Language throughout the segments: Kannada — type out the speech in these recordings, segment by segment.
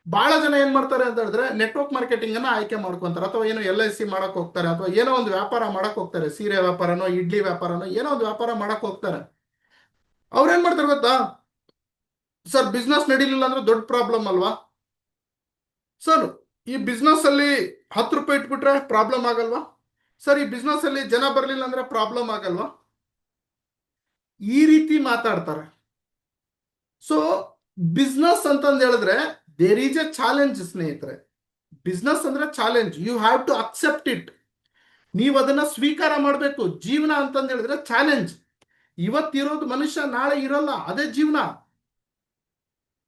ಬಹಳ ಜನ ಏನ್ ಮಾಡ್ತಾರೆ ಅಂತ ಹೇಳಿದ್ರೆ ನೆಟ್ವರ್ಕ್ ಮಾರ್ಕೆಟಿಂಗ್ ಅನ್ನ ಆಯ್ಕೆ ಮಾಡ್ಕೊಂತಾರೆ, ಅಥವಾ ಏನೋ LIC ಮಾಡಕ್ ಹೋಗ್ತಾರೆ, ಅಥವಾ ಏನೋ ಒಂದು ವ್ಯಾಪಾರ ಮಾಡಕ್ ಹೋಗ್ತಾರೆ, ಸೀರೆ ವ್ಯಾಪಾರನೋ ಇಡ್ಲಿ ವ್ಯಾಪಾರನೋ ಏನೋ ಒಂದು ವ್ಯಾಪಾರ ಮಾಡಕ್ ಹೋಗ್ತಾರೆ. ಅವ್ರೇನ್ ಮಾಡ್ತಾರೆ ಗೊತ್ತಾ, ಸರ್ ಬಿಸ್ನೆಸ್ ನಡೀಲಿಲ್ಲ ಅಂದ್ರೆ ದೊಡ್ಡ ಪ್ರಾಬ್ಲಮ್ ಅಲ್ವಾ ಸರ್, ಈ ಬಿಸ್ನೆಸ್ ಅಲ್ಲಿ 10 ರೂಪಾಯಿ ಇಟ್ಬಿಟ್ರೆ ಪ್ರಾಬ್ಲಮ್ ಆಗಲ್ವಾ ಸರ್, ಈ ಬಿಸ್ನೆಸ್ ಅಲ್ಲಿ ಜನ ಬರ್ಲಿಲ್ಲ ಅಂದ್ರೆ ಪ್ರಾಬ್ಲಮ್ ಆಗಲ್ವಾ, ಈ ರೀತಿ ಮಾತಾಡ್ತಾರೆ. ಸೊ ಬಿಸ್ನೆಸ್ ಅಂತಂದು ಹೇಳಿದ್ರೆ ದೇರ್ ಈಸ್ ಎ ಚಾಲೆಂಜ್ ಸ್ನೇಹಿತರೆ. ಬಿಸ್ನೆಸ್ ಅಂದ್ರೆ challenge, you have to accept it. ನೀವು ಅದನ್ನ ಸ್ವೀಕಾರ ಮಾಡಬೇಕು. ಜೀವನ ಅಂತಂದು ಹೇಳಿದ್ರೆ ಚಾಲೆಂಜ್. ಇವತ್ತಿರೋದು ಮನುಷ್ಯ, ನಾಳೆ ಇರಲ್ಲ, ಅದೇ ಜೀವನ.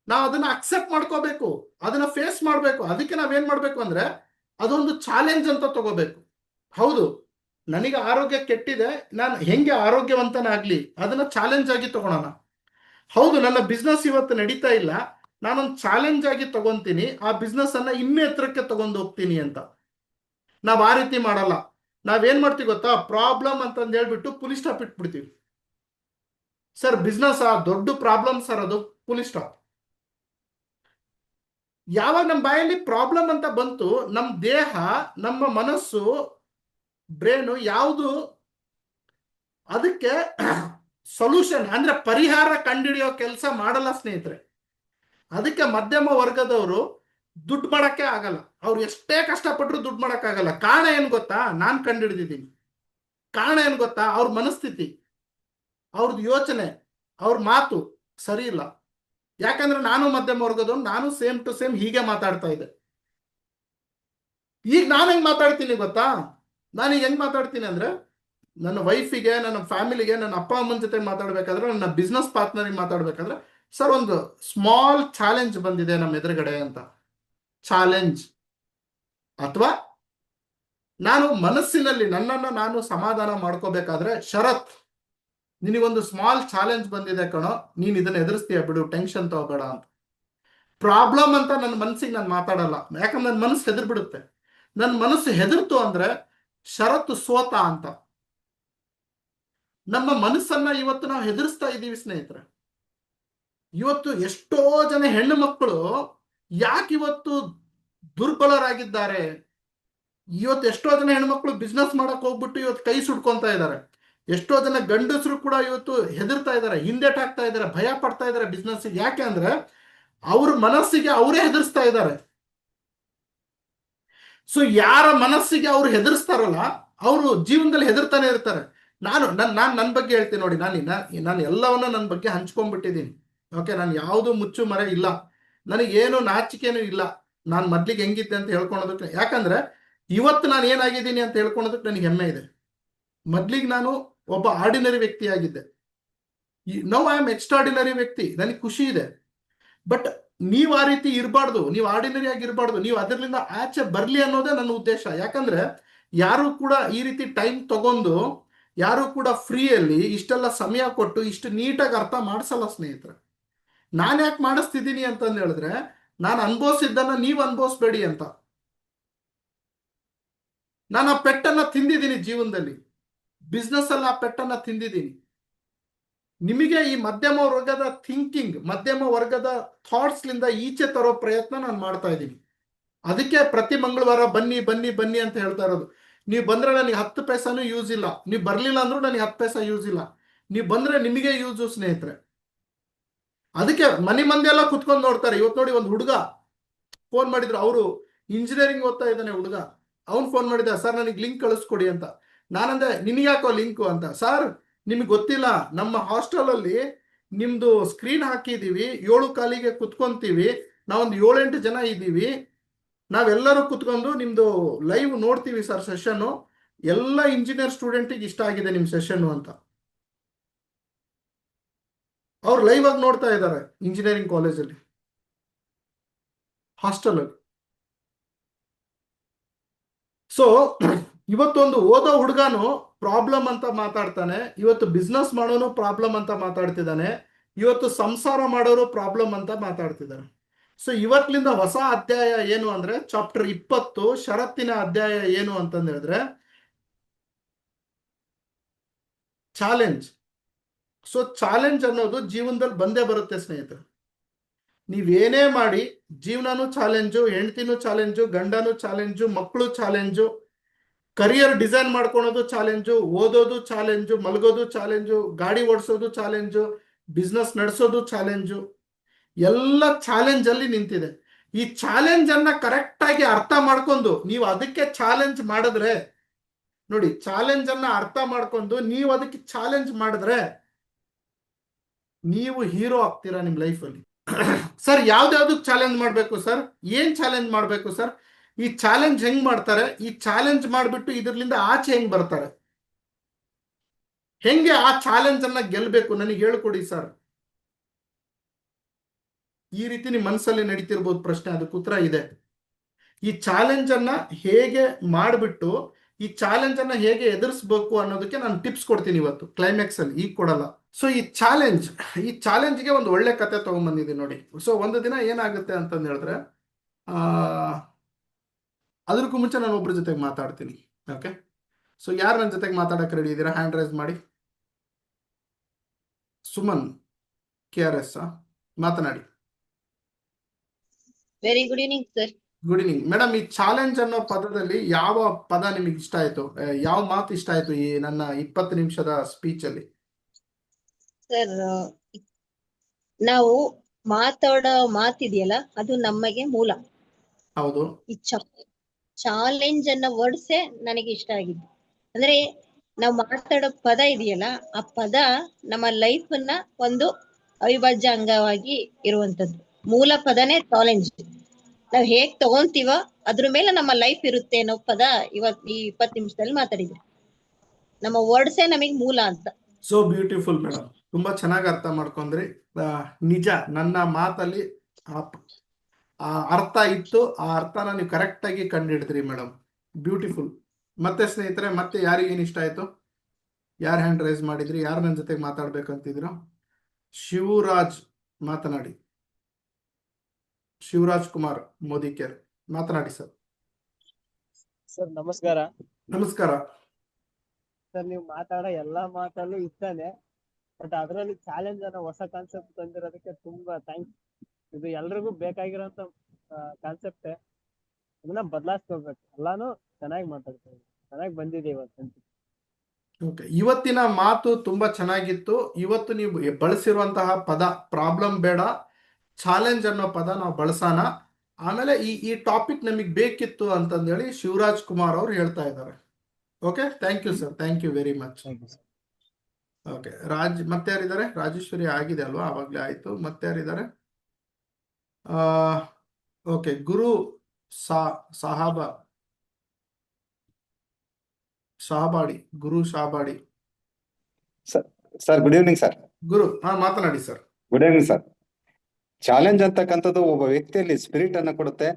ನಾವು ಅದನ್ನ ಅಕ್ಸೆಪ್ಟ್ ಮಾಡ್ಕೋಬೇಕು, ಅದನ್ನ ಫೇಸ್ ಮಾಡಬೇಕು. ಅದಕ್ಕೆ ನಾವೇನ್ ಮಾಡ್ಬೇಕು ಅಂದ್ರೆ ಅದೊಂದು ಚಾಲೆಂಜ್ ಅಂತ ತಗೋಬೇಕು. ಹೌದು, ನನಗೆ ಆರೋಗ್ಯ ಕೆಟ್ಟಿದೆ, ನಾನು ಹೆಂಗೆ ಆರೋಗ್ಯವಂತನಾಗ್ಲಿ, ಅದನ್ನ ಚಾಲೆಂಜ್ ಆಗಿ ತಗೊಳೋಣ. ಹೌದು, ನನ್ನ ಬಿಸ್ನೆಸ್ ಇವತ್ತು ನಡೀತಾ ಇಲ್ಲ, ನಾನೊಂದು ಚಾಲೆಂಜ್ ಆಗಿ ತಗೊಂತೀನಿ, ಆ ಬಿಸ್ನೆಸ್ ಅನ್ನ ಇನ್ನೂ ಎತ್ತರಕ್ಕೆ ತಗೊಂಡು ಹೋಗ್ತೀನಿ ಅಂತ. ನಾವ್ ಆ ರೀತಿ ಮಾಡಲ್ಲ. ನಾವೇನ್ ಮಾಡ್ತೀವಿ ಗೊತ್ತಾ, ಪ್ರಾಬ್ಲಮ್ ಅಂತಂದು ಹೇಳ್ಬಿಟ್ಟು ಪುಲಿ ಸ್ಟಾಪ್ ಇಟ್ಬಿಡ್ತೀವಿ. ಸರ್ ಬಿಸ್ನೆಸ್ ದೊಡ್ಡ ಪ್ರಾಬ್ಲಮ್ ಸರ್ ಅದು, ಪುಲಿ ಸ್ಟಾಪ್. ಯಾವಾಗ ನಮ್ಮ ಬಾಯಲ್ಲಿ ಪ್ರಾಬ್ಲಮ್ ಅಂತ ಬಂತು, ನಮ್ಮ ದೇಹ, ನಮ್ಮ ಮನಸ್ಸು, ಬ್ರೇನು ಯಾವುದು ಅದಕ್ಕೆ ಸೊಲ್ಯೂಷನ್ ಅಂದ್ರೆ ಪರಿಹಾರ ಕಂಡುಹಿಡಿಯೋ ಕೆಲಸ ಮಾಡಲ್ಲ ಸ್ನೇಹಿತರೆ. ಅದಕ್ಕೆ ಮಧ್ಯಮ ವರ್ಗದವರು ದುಡ್ಡು ಮಾಡಕ್ಕೆ ಆಗಲ್ಲ. ಅವ್ರು ಎಷ್ಟೇ ಕಷ್ಟಪಟ್ಟರು ದುಡ್ಡು ಮಾಡಕ್ಕಾಗಲ್ಲ. ಕಾರಣ ಏನ್ ಗೊತ್ತಾ, ನಾನ್ ಕಂಡುಹಿಡಿದಿದ್ದೀನಿ. ಕಾರಣ ಏನ್ ಗೊತ್ತಾ, ಅವ್ರ ಮನಸ್ಥಿತಿ, ಅವ್ರದ್ದು ಯೋಚನೆ, ಅವ್ರ ಮಾತು ಸರಿ ಇಲ್ಲ. ಯಾಕಂದ್ರೆ ನಾನು ಮಧ್ಯಮ ವರ್ಗದವನು, ನಾನು ಸೇಮ್ ಟು ಸೇಮ್ ಹೀಗೆ ಮಾತಾಡ್ತಾ ಇದ್ದೆ. ಈಗ ನಾನು ಹೆಂಗ್ ಮಾತಾಡ್ತೀನಿ ಗೊತ್ತಾ, ನಾನೀಗ ಹೆಂಗ್ ಮಾತಾಡ್ತೀನಿ ಅಂದ್ರೆ ನನ್ನ ವೈಫಿಗೆ, ನನ್ನ ಫ್ಯಾಮಿಲಿಗೆ, ನನ್ನ ಅಪ್ಪ ಅಮ್ಮನ ಜೊತೆ ಮಾತಾಡ್ಬೇಕಾದ್ರೆ, ನನ್ನ ಬಿಸ್ನೆಸ್ ಪಾರ್ಟ್ನರಿಗೆ ಮಾತಾಡ್ಬೇಕಾದ್ರೆ, ಸರ್ ಒಂದು ಸ್ಮಾಲ್ ಚಾಲೆಂಜ್ ಬಂದಿದೆ ನಮ್ಮ ಎದುರುಗಡೆ ಅಂತ. ಚಾಲೆಂಜ್. ಅಥವಾ ನಾನು ಮನಸ್ಸಿನಲ್ಲಿ ನನ್ನನ್ನು ನಾನು ಸಮಾಧಾನ ಮಾಡ್ಕೋಬೇಕಾದ್ರೆ, ಶರತ್ ನಿನಗೊಂದು ಸ್ಮಾಲ್ ಚಾಲೆಂಜ್ ಬಂದಿದೆ ಕಣೋ, ನೀನ್ ಇದನ್ನ ಎದುರಿಸ್ತೀಯ ಬಿಡು, ಟೆನ್ಷನ್ ತಗೋಬೇಡ ಅಂತ. ಪ್ರಾಬ್ಲಮ್ ಅಂತ ನನ್ನ ಮನಸ್ಸಿಗೆ ನಾನು ಮಾತಾಡಲ್ಲ, ಯಾಕಂದ್ರೆ ನನ್ನ ಮನಸ್ಸು ಹೆದರ್ಬಿಡುತ್ತೆ. ನನ್ನ ಮನಸ್ಸು ಹೆದರ್ತು ಅಂದ್ರೆ ಶರತ್ತು ಸೋತ ಅಂತ. ನಮ್ಮ ಮನಸ್ಸನ್ನ ಇವತ್ತು ನಾವು ಹೆದರ್ಸ್ತಾ ಇದ್ದೀವಿ ಸ್ನೇಹಿತರೆ. ಇವತ್ತು ಎಷ್ಟೋ ಜನ ಹೆಣ್ಣು ಮಕ್ಕಳು ಯಾಕೆ ಇವತ್ತು ದುರ್ಬಲರಾಗಿದ್ದಾರೆ. ಇವತ್ತು ಎಷ್ಟೋ ಜನ ಹೆಣ್ಮಕ್ಳು ಬಿಸ್ನೆಸ್ ಮಾಡಕ್ ಹೋಗ್ಬಿಟ್ಟು ಇವತ್ತು ಕೈ ಸುಟ್ಕೊಂತ ಇದ್ದಾರೆ. ಎಷ್ಟೋ ಜನ ಗಂಡಸರು ಕೂಡ ಇವತ್ತು ಹೆದರ್ತಾ ಇದ್ದಾರೆ, ಹಿಂದೆಟಾಗ್ತಾ ಇದ್ದಾರೆ, ಭಯ ಪಡ್ತಾ ಇದ್ದಾರೆ ಬಿಸ್ನೆಸ್. ಯಾಕೆ ಅಂದ್ರೆ ಅವ್ರ ಮನಸ್ಸಿಗೆ ಅವರೇ ಹೆದರ್ಸ್ತಾ ಇದ್ದಾರೆ. ಸೊ ಯಾರ ಮನಸ್ಸಿಗೆ ಅವ್ರು ಹೆದರ್ಸ್ತಾರಲ್ಲ, ಅವರು ಜೀವನದಲ್ಲಿ ಹೆದರ್ತಾನೆ ಇರ್ತಾರೆ. ನನ್ನ ಬಗ್ಗೆ ಹೇಳ್ತೀನಿ ನೋಡಿ, ನಾನು ಎಲ್ಲವನ್ನ ನನ್ನ ಬಗ್ಗೆ ಹಂಚ್ಕೊಂಡ್ಬಿಟ್ಟಿದ್ದೀನಿ. ಓಕೆ, ನಾನು ಯಾವುದು ಮುಚ್ಚು ಮರೆ ಇಲ್ಲ, ನನಗೇನು ನಾಚಿಕೆನೂ ಇಲ್ಲ. ನಾನು ಮೊದ್ಲಿಗೆ ಹೆಂಗಿದ್ದೆ ಅಂತ ಹೇಳ್ಕೊಳೋದಕ್ಕೆ, ಯಾಕಂದ್ರೆ ಇವತ್ತು ನಾನು ಏನಾಗಿದ್ದೀನಿ ಅಂತ ಹೇಳ್ಕೊಳೋದಕ್ಕೆ ನನಗೆ ಹೆಮ್ಮೆ ಇದೆ. ಮೊದ್ಲಿಗೆ ನಾನು ಒಬ್ಬ ಆರ್ಡಿನರಿ ವ್ಯಕ್ತಿ ಆಗಿದ್ದೆ. ನೌ ಐ ಆಮ್ ಎಕ್ಸ್ಟ್ರಾರ್ಡಿನರಿ ವ್ಯಕ್ತಿ, ನನಗೆ ಖುಷಿ ಇದೆ. ಬಟ್ ನೀವು ಆ ರೀತಿ ಇರಬಾರ್ದು, ನೀವು ಆರ್ಡಿನರಿ ಆಗಿ ಇರಬಾರ್ದು, ನೀವು ಅದರಿಂದ ಆಚೆ ಬರ್ಲಿ ಅನ್ನೋದೇ ನನ್ನ ಉದ್ದೇಶ. ಯಾಕಂದ್ರೆ ಯಾರು ಕೂಡ ಈ ರೀತಿ ಟೈಮ್ ತಗೊಂಡು, ಯಾರು ಕೂಡ ಫ್ರೀಯಲ್ಲಿ ಇಷ್ಟೆಲ್ಲ ಸಮಯ ಕೊಟ್ಟು ಇಷ್ಟು ನೀಟಾಗಿ ಅರ್ಥ ಮಾಡಿಸಲ್ಲ ಸ್ನೇಹಿತರೆ. ನಾನು ಯಾಕೆ ಮಾಡಿಸ್ತಿದ್ದೀನಿ ಅಂತಂದು ಹೇಳಿದ್ರೆ, ನಾನು ಅನುಭವಿಸಿದ್ದನ್ನ ನೀವು ಅನುಭವಿಸ್ಬೇಡಿ ಅಂತ. ನಾನು ಆ ಪೆಟ್ಟನ್ನ ತಿಂದಿದ್ದೀನಿ ಜೀವನದಲ್ಲಿ, ಬಿಸ್ನೆಸ್ ಅಲ್ಲಿ ಆ ಪೆಟ್ಟನ್ನ ತಿಂದಿದ್ದೀನಿ. ನಿಮಗೆ ಈ ಮಧ್ಯಮ ವರ್ಗದ ಥಿಂಕಿಂಗ್, ಮಧ್ಯಮ ವರ್ಗದ ಥಾಟ್ಸ್ಲಿಂದ ಈಚೆ ತರೋ ಪ್ರಯತ್ನ ನಾನು ಮಾಡ್ತಾ ಇದ್ದೀನಿ. ಅದಕ್ಕೆ ಪ್ರತಿ ಮಂಗಳವಾರ ಬನ್ನಿ ಬನ್ನಿ ಬನ್ನಿ ಅಂತ ಹೇಳ್ತಾ ಇರೋದು. ನೀವು ಬಂದ್ರೆ ನನಗೆ 10 ಪೈಸಾನು ಯೂಸ್ ಇಲ್ಲ, ನೀವು ಬರ್ಲಿಲ್ಲ ಅಂದ್ರೂ ನನಗೆ 10 ಪೈಸಾ ಯೂಸ್ ಇಲ್ಲ. ನೀವು ಬಂದ್ರೆ ನಿಮಗೆ ಯೂಸು ಸ್ನೇಹಿತರೆ. ಅದಕ್ಕೆ ಮನೆ ಮಂದಿ ಎಲ್ಲ ಕುತ್ಕೊಂಡು ನೋಡ್ತಾರೆ. ಇವತ್ತು ನೋಡಿ, ಒಂದು ಹುಡುಗ ಫೋನ್ ಮಾಡಿದ್ರು, ಅವರು ಇಂಜಿನಿಯರಿಂಗ್ ಓದ್ತಾ ಇದ್ದಾನೆ ಹುಡುಗ. ಅವ್ನು ಫೋನ್ ಮಾಡಿದ, ಸರ್ ನನಗೆ ಲಿಂಕ್ ಕಳಿಸ್ಕೊಡಿ ಅಂತ. ನಾನಂದೆ, ನಿನಗ್ಯಾಕೋ ಲಿಂಕು ಅಂತ. ಸರ್ ನಿಮ್ಗೆ ಗೊತ್ತಿಲ್ಲ, ನಮ್ಮ ಹಾಸ್ಟೆಲ್ ಅಲ್ಲಿ ನಿಮ್ದು ಸ್ಕ್ರೀನ್ ಹಾಕಿದೀವಿ, 7 ಕಾಲಿಗೆ ಕುತ್ಕೊಂತೀವಿ, ನಾವೊಂದು 7-8 ಜನ ಇದ್ದೀವಿ, ನಾವೆಲ್ಲರೂ ಕುತ್ಕೊಂಡು ನಿಮ್ದು ಲೈವ್ ನೋಡ್ತೀವಿ ಸರ್ ಸೆಷನ್ನು. ಎಲ್ಲ ಇಂಜಿನಿಯರ್ ಸ್ಟೂಡೆಂಟಿಗೆ ಇಷ್ಟ ಆಗಿದೆ ನಿಮ್ಮ ಸೆಷನ್ನು ಅಂತ. ಅವ್ರು ಲೈವ್ ಆಗಿ ನೋಡ್ತಾ ಇದ್ದಾರೆ ಇಂಜಿನಿಯರಿಂಗ್ ಕಾಲೇಜಲ್ಲಿ, ಹಾಸ್ಟೆಲ್ ಅಲ್ಲಿ. ಸೊ ಇವತ್ತೊಂದು ಓದೋ ಹುಡುಗನು ಪ್ರಾಬ್ಲಮ್ ಅಂತ ಮಾತಾಡ್ತಾನೆ, ಇವತ್ತು ಬಿಸ್ನೆಸ್ ಮಾಡೋನು ಪ್ರಾಬ್ಲಮ್ ಅಂತ ಮಾತಾಡ್ತಿದ್ದಾನೆ, ಇವತ್ತು ಸಂಸಾರ ಮಾಡೋರು ಪ್ರಾಬ್ಲಮ್ ಅಂತ ಮಾತಾಡ್ತಿದ್ದಾರೆ. ಸೊ ಇವತ್ತಿನಿಂದ ಹೊಸ ಅಧ್ಯಾಯ ಏನು ಅಂದ್ರೆ, ಚಾಪ್ಟರ್ 20 ಷರತ್ತಿನ ಅಧ್ಯಾಯ ಏನು ಅಂತಂದು ಹೇಳಿದ್ರೆ ಚಾಲೆಂಜ್. ಸೊ ಚಾಲೆಂಜ್ ಅನ್ನೋದು ಜೀವನದಲ್ಲಿ ಬಂದೇ ಬರುತ್ತೆ ಸ್ನೇಹಿತರೆ. ನೀವೇನೇ ಮಾಡಿ ಜೀವನನೂ ಚಾಲೆಂಜು, ಹೆಂಡತಿನೂ ಚಾಲೆಂಜು, ಗಂಡನೂ ಚಾಲೆಂಜು, ಮಕ್ಕಳು ಚಾಲೆಂಜು, ಕರಿಯರ್ ಡಿಸೈನ್ ಮಾಡ್ಕೊಳೋದು ಚಾಲೆಂಜು, ಓದೋದು ಚಾಲೆಂಜು, ಮಲಗೋದು ಚಾಲೆಂಜು, ಗಾಡಿ ಓಡಿಸೋದು ಚಾಲೆಂಜು, ಬಿಸ್ನೆಸ್ ನಡೆಸೋದು ಚಾಲೆಂಜು, ಎಲ್ಲ ಚಾಲೆಂಜ್ ಅಲ್ಲಿ ನಿಂತಿದೆ. ಈ ಚಾಲೆಂಜ್ ಅನ್ನ ಕರೆಕ್ಟ್ ಆಗಿ ಅರ್ಥ ಮಾಡ್ಕೊಂಡು ನೀವು ಅದಕ್ಕೆ ಚಾಲೆಂಜ್ ಮಾಡಿದ್ರೆ, ನೋಡಿ, ಚಾಲೆಂಜ್ ಅನ್ನ ಅರ್ಥ ಮಾಡ್ಕೊಂಡು ನೀವು ಅದಕ್ಕೆ ಚಾಲೆಂಜ್ ಮಾಡಿದ್ರೆ ನೀವು ಹೀರೋ ಆಗ್ತೀರಾ ನಿಮ್ ಲೈಫಲ್ಲಿ. ಸರ್ ಯಾವ್ದಾವ್ದಕ್ಕೆ ಚಾಲೆಂಜ್ ಮಾಡಬೇಕು ಸರ್, ಏನ್ ಚಾಲೆಂಜ್ ಮಾಡಬೇಕು ಸರ್, ಈ ಚಾಲೆಂಜ್ ಹೆಂಗ್ ಮಾಡ್ತಾರೆ, ಈ ಚಾಲೆಂಜ್ ಮಾಡಿಬಿಟ್ಟು ಇದರಿಂದ ಆಚೆ ಹೆಂಗ್ ಬರ್ತಾರೆ, ಹೆಂಗೆ ಆ ಚಾಲೆಂಜ್ ಅನ್ನ ಗೆಲ್ಬೇಕು ನನಗೆ ಹೇಳ್ಕೊಡಿ ಸರ್. ಈ ರೀತಿ ನಿಮ್ಮ ಮನಸ್ಸಲ್ಲಿ ನಡೀತಿರ್ಬೋದು ಪ್ರಶ್ನೆ, ಅದಕ್ಕೆ ಉತ್ತರ ಇದೆ. ಈ ಚಾಲೆಂಜ್ ಅನ್ನ ಹೇಗೆ ಮಾಡಿಬಿಟ್ಟು ಈ ಚಾಲೆಂಜ್ ಅನ್ನ ಹೇಗೆ ಎದುರಿಸ್ಬೇಕು ಅನ್ನೋದಕ್ಕೆ ನಾನು ಟಿಪ್ಸ್ ಕೊಡ್ತೀನಿ ಇವತ್ತು ಕ್ಲೈಮ್ಯಾಕ್ಸ್ ಅಲ್ಲಿ, ಈಗ ಕೊಡಲ್ಲ. ಸೊ ಈ ಚಾಲೆಂಜ್ಗೆ ಒಂದು ಒಳ್ಳೆ ಕತೆ ತಗೊಂಡ್ಬಂದಿದ್ದೀನಿ ನೋಡಿ. ಸೊ ಒಂದು ದಿನ ಏನಾಗುತ್ತೆ ಅಂತಂದು ಹೇಳಿದ್ರೆ, ಅದಕ್ಕೂ ಮುಂಚೆ ನಾನು ಒಬ್ಬರ ಜೊತೆಗೆ ಮಾತಾಡ್ತೀನಿ. ಓಕೆ, ಸೊ ಯಾರು ನನ್ನ ಜೊತೆಗೆ ಮಾತಾಡಕ್ಕೆ ರೆಡಿ ಇದ್ದೀರಾ? ಹ್ಯಾಂಡ್ ರೈಸ್ ಮಾಡಿ. ಸುಮನ್ KRS ಮಾತನಾಡಿ. Very good evening sir. Good evening madam. ಈ ಚಾಲೆಂಜ್ ಅನ್ನೋ ಪದದಲ್ಲಿ ಯಾವ ಪದ ನಿಮಗೆ ಇಷ್ಟ ಆಯ್ತು, ಯಾವ ಮಾತು ಇಷ್ಟ ಆಯ್ತು ಈ ನನ್ನ 20 ನಿಮಿಷದ ಸ್ಪೀಚ್ ಅಲ್ಲಿ? ಸರ್, ನಾವು ಮಾತಾಡೋ ಮಾತಿದೆಯಲ್ಲ ಅದು ನಮಗೆ ಮೂಲ. ಹೌದು. ಈ ಚಾಲೆಂಜ್ ಅನ್ನೋ ವರ್ಡ್ಸೇ ನನಗೆ ಇಷ್ಟ ಆಗಿದ್ದು. ಅಂದ್ರೆ ನಾವು ಮಾತಾಡೋ ಪದ ಇದೆಯಲ್ಲ, ಆ ಪದ ನಮ್ಮ ಲೈಫ್ ಅನ್ನ ಒಂದು ಅವಿಭಾಜ್ಯ ಅಂಗವಾಗಿ ಇರುವಂತದ್ದು. ಮೂಲ ಪದನೇ ಚಾಲೆಂಜ್. ನಾವ್ ಹೇಗ್ ತಗೊಂತೀವೋ ಅದ್ರ ಮೇಲೆ ನಮ್ಮ ಲೈಫ್ ಇರುತ್ತೆ ಅನ್ನೋ ಪದ ಇವತ್ತು ಈ 20 ನಿಮಿಷದಲ್ಲಿ ಮಾತಾಡಿದ್ವಿ. ನಮ್ಮ ವರ್ಡ್ಸೇ ನಮಗೆ ಮೂಲ ಅಂತ. ಸೋ ಬ್ಯೂಟಿಫುಲ್ ಮೇಡಮ್, ತುಂಬಾ ಚೆನ್ನಾಗಿ ಅರ್ಥ ಮಾಡ್ಕೊಂಡ್ರಿ. ನಿಜ, ನನ್ನ ಮಾತಲ್ಲಿ ಆ ಅರ್ಥ ಇತ್ತು, ಆ ಅರ್ಥನ ನೀವು ಕರೆಕ್ಟ್ ಆಗಿ ಕಂಡುಹಿಡಿದ್ರಿ ಮೇಡಮ್. ಬ್ಯೂಟಿಫುಲ್. ಮತ್ತೆ ಸ್ನೇಹಿತರೆ, ಮತ್ತೆ ಯಾರಿಗೇನು ಇಷ್ಟ ಆಯ್ತು? ಯಾರು ಹ್ಯಾಂಡ್ ರೈಸ್ ಮಾಡಿದ್ರಿ? ಯಾರು ನನ್ನ ಜೊತೆಗೆ ಮಾತಾಡ್ಬೇಕಂತಿದ್ರು? ಶಿವರಾಜ್ ಮಾತನಾಡಿ. ಶಿವರಾಜ್ ಕುಮಾರ್ ಮೋದಿಕೇರ್ ಮಾತನಾಡಿ ಸರ್. ಸರ್ ನಮಸ್ಕಾರ. ನಮಸ್ಕಾರ ಸರ್, ನೀವು ಮಾತಾಡೋ ಎಲ್ಲಾ ಮಾತಲ್ಲೂ ಇಷ್ಟನೇ, ಬಟ್ ಅದರಲ್ಲಿ ಚಾಲೆಂಜ್ ಅನ್ನೋ ಹೊಸ ಕಾನ್ಸೆಪ್ಟ್ ತಂದಿರೋದಕ್ಕೆ ತುಂಬಾ ಥ್ಯಾಂಕ್ಸ್. ಇದು ಎಲ್ರಿಗೂ ಬೇಕಾಗಿರೋಂತ ಕಾನ್ಸೆಪ್ಟ್. ಅದನ್ನ ಬದಲಾಯಿಸ್ಕೋಬೇಕು. ಎಲ್ಲಾನು ಚೆನ್ನಾಗಿ ಮಾತಾಡ್ತಾರೆ, ಚೆನ್ನಾಗಿ ಬಂದಿದೆ ಇವತ್ತು. ಓಕೆ, ಇವತ್ತಿನ ಮಾತು ತುಂಬಾ ಚೆನ್ನಾಗಿತ್ತು. ಇವತ್ತು ನೀವು ಬಳಸಿರುವಂತಹ ಪದ ಪ್ರಾಬ್ಲಮ್ ಬೇಡ, ಚಾಲೆಂಜ್ ಅನ್ನೋ ಪದ ನಾವು ಬಳಸೋಣ. ಆಮೇಲೆ ಈ ಟಾಪಿಕ್ ನಮಗೆ ಬೇಕಿತ್ತು ಅಂತಂದೇಳಿ ಶಿವರಾಜ್ ಕುಮಾರ್ ಅವರು ಹೇಳ್ತಾ ಇದ್ದಾರೆ. Okay, thank you sir, thank you very much. Okay, ಮತ್ತೆ ಯಾರಿದ್ದಾರೆ? ರಾಜೇಶ್ವರಿ ಆಗಿದೆ ಅಲ್ವಾ? ಆವಾಗಲೇ ಆಯ್ತು. ಮತ್ತೆ ಯಾರಿದ್ದಾರೆ? Okay, Guru Shahabadi, Guru Shahabadi. Sir good evening sir. Guru ಮಾತನಾಡಿ ಸರ್. Good evening sir. ಚಾಲೆಂಜ್ ಅಂತಕ್ಕಂಥದ್ದು ಒಬ್ಬ ವ್ಯಕ್ತಿಯಲ್ಲಿ ಸ್ಪಿರಿಟ್ ಅನ್ನ ಕೊಡುತ್ತೆ,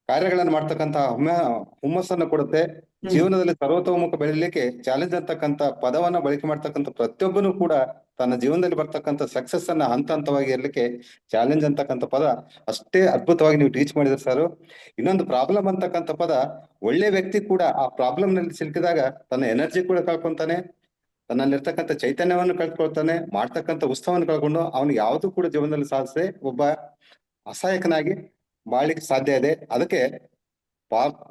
ಕಾರ್ಯಗಳನ್ನು ಮಾಡ್ತಕ್ಕಂತ ಹುಮ್ಮಸ್ಸನ್ನು ಕೊಡುತ್ತೆ. ಜೀವನದಲ್ಲಿ ಸರ್ವತೋಮುಖ ಬೆಳಿಲಿಕ್ಕೆ ಚಾಲೆಂಜ್ ಅಂತಕ್ಕಂಥ ಪದವನ್ನ ಬಳಕೆ ಮಾಡ್ತಕ್ಕಂಥ ಪ್ರತಿಯೊಬ್ಬನು ಕೂಡ ತನ್ನ ಜೀವನದಲ್ಲಿ ಬರ್ತಕ್ಕಂಥ ಸಕ್ಸಸ್ ಅನ್ನ ಹಂತ ಹಂತವಾಗಿ ಇರ್ಲಿಕ್ಕೆ ಚಾಲೆಂಜ್ ಅಂತಕ್ಕಂಥ ಪದ ಅಷ್ಟೇ ಅದ್ಭುತವಾಗಿ ನೀವು ಟೀಚ್ ಮಾಡಿದ್ರಿ ಸರ್. ಇನ್ನೊಂದು ಪ್ರಾಬ್ಲಮ್ ಅಂತಕ್ಕಂಥ ಪದ, ಒಳ್ಳೆ ವ್ಯಕ್ತಿ ಕೂಡ ಆ ಪ್ರಾಬ್ಲಮ್ ನಲ್ಲಿ ಸಿಲುಕಿದಾಗ ತನ್ನ ಎನರ್ಜಿ ಕೂಡ ಕಳ್ಕೊಂತಾನೆ, ತನ್ನಲ್ಲಿರ್ತಕ್ಕಂಥ ಚೈತನ್ಯವನ್ನು ಕಳ್ಕೊಳ್ತಾನೆ, ಮಾಡ್ತಕ್ಕಂಥ ಉತ್ಸವವನ್ನು ಕಳ್ಕೊಂಡು ಅವನಿಗೆ ಯಾವುದು ಕೂಡ ಜೀವನದಲ್ಲಿ ಸಾಧಿಸದೆ ಒಬ್ಬ ಅಸಹಾಯಕನಾಗಿ ಬಾಳ್ಲಿಕ್ಕೆ ಸಾಧ್ಯ ಇದೆ. ಅದಕ್ಕೆ